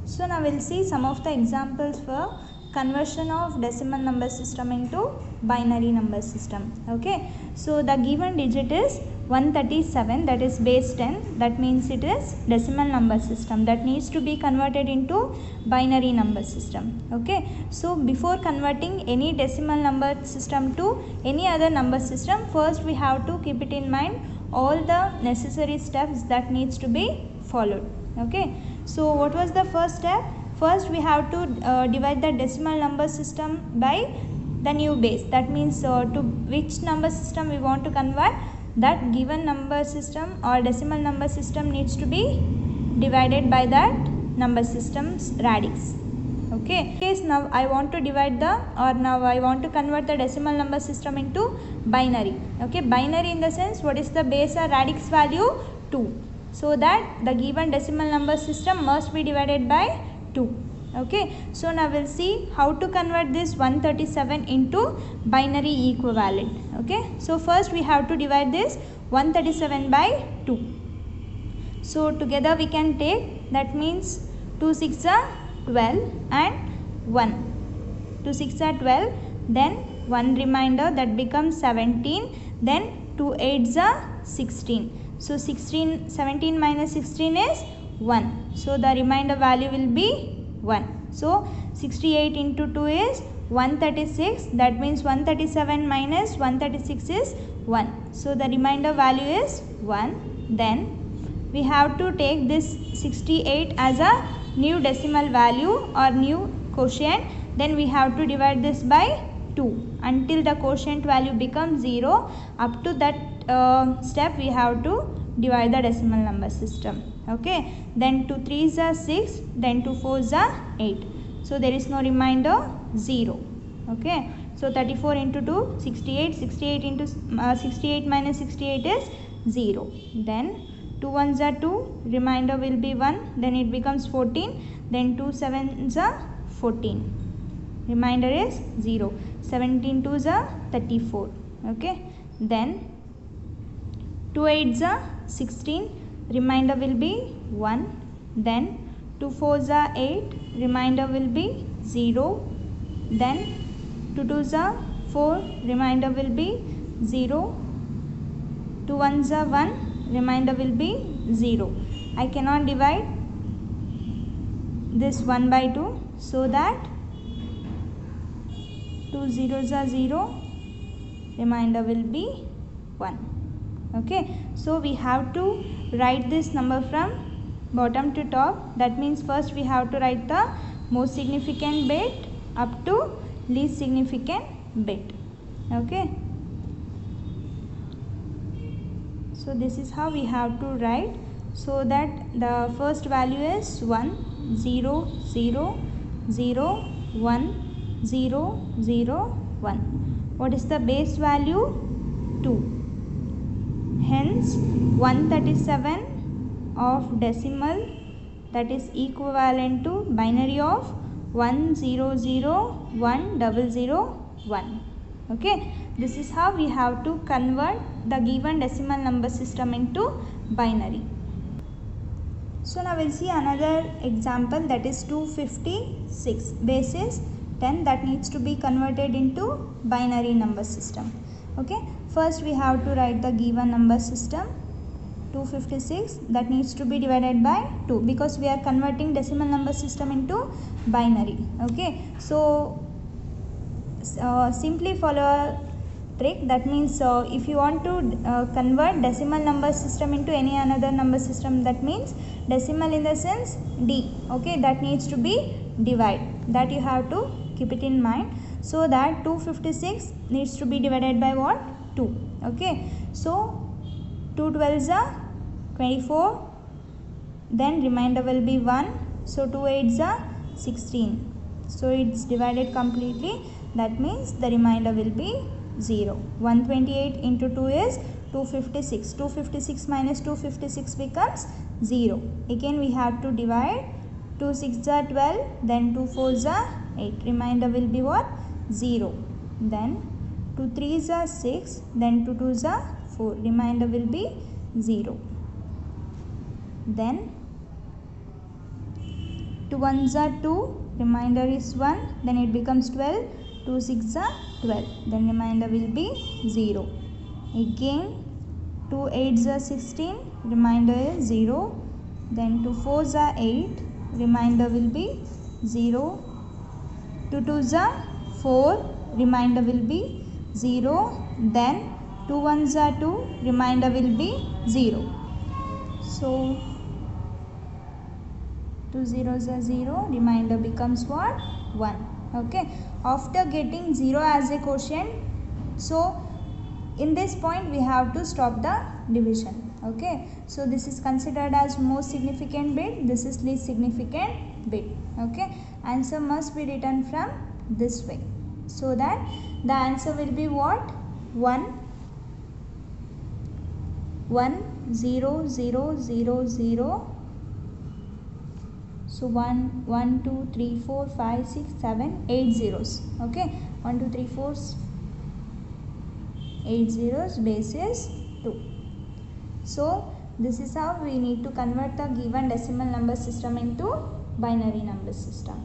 So now we'll see some of the examples for conversion of decimal number system into binary number system. Okay, so the given digit is 137, that is base 10, that means it is decimal number system that needs to be converted into binary number system. Okay, so before converting any decimal number system to any other number system, first we have to keep it in mind all the necessary steps that needs to be followed. Okay, so what was the first step? First we have to divide the decimal number system by the new base. That means to which number system we want to convert, that given number system or decimal number system needs to be divided by that number system's radix. Okay, case now I want to divide the, or now I want to convert the decimal number system into binary. Okay, binary in the sense, what is the base or radix value? 2. So that the given decimal number system must be divided by 2. Okay, so now we'll see how to convert this 137 into binary equivalent. Okay, so first we have to divide this 137 by 2. So together we can take, that means 2 6 are 12 and 1. 2 6 are 12, then 1 remainder, that becomes 17, then 2 8s are 16. So 17 minus 16 is 1. So the remainder value will be 1. So 68 into 2 is 136. That means 137 minus 136 is 1. So the remainder value is 1. Then we have to take this 68 as a new decimal value or new quotient. Then we have to divide this by 2 until the quotient value becomes 0. Up to that step we have to divide the decimal number system. Okay, then 2 3s are 6, then 2 4s are 8. So there is no remainder, 0. Okay, so 34 into 2 68, 68 into 68 minus 68 is 0. Then 2 1s are 2, remainder will be 1, then it becomes 14, then 2 7s are 14, remainder is 0. 17 2s are 34. Okay, then 2 8s are 16, remainder will be 1, then 2 4s are 8, remainder will be 0, then 2 2s are 4, remainder will be 0, 2 1s are 1, remainder will be 0. I cannot divide this 1 by 2, so that 2 zeros are 0, remainder will be 1. Okay, so we have to write this number from bottom to top. That means first we have to write the most significant bit up to least significant bit. Okay, so this is how we have to write, so that the first value is 1 0 0 0 1 0 0 1. What is the base value? 2. Hence 137 of decimal, that is equivalent to binary of 1 0 0 1 0 0 1. Okay, this is how we have to convert the given decimal number system into binary. So now we'll see another example, that is 256, base is 10, that needs to be converted into binary number system. Okay, first we have to write the given number system 256, that needs to be divided by 2 because we are converting decimal number system into binary. Okay, so simply follow a trick. That means if you want to convert decimal number system into any another number system, that means decimal in the sense d. Okay, that needs to be divided, that you have to keep it in mind. So that 256 needs to be divided by what? 2. Okay, so 2 12s are 24, then remainder will be 1, so 2 8s are 16, so it's divided completely, that means the remainder will be 0. 128 into 2 is 256, 256 minus 256 becomes 0. Again we have to divide, 2 6s are 12, then 2 4s are 8, remainder will be what? 0. Then 2 3s are 6, then 2 2s are 4, remainder will be 0. Then 2 ones are 2, remainder is 1, then it becomes 12, 2 6 are 12, then remainder will be 0. Again 2 8s are 16, remainder is 0, then 2 4s are 8, remainder will be 0, 2 2s are 4, remainder will be 0, then 2 1s are 2, remainder will be 0. So 2 zeros are 0, remainder becomes what? 1. Okay, after getting 0 as a quotient, so in this point we have to stop the division. Okay, so this is considered as most significant bit, this is least significant bit. Okay, answer must be written from this way, so that the answer will be what? 1 1 0 0 0 0. So 1 1 2 3 4 5 6 7 8 zeros. Okay, 1 2 3 4 8 zeros, base is 2. So this is how we need to convert the given decimal number system into binary number system.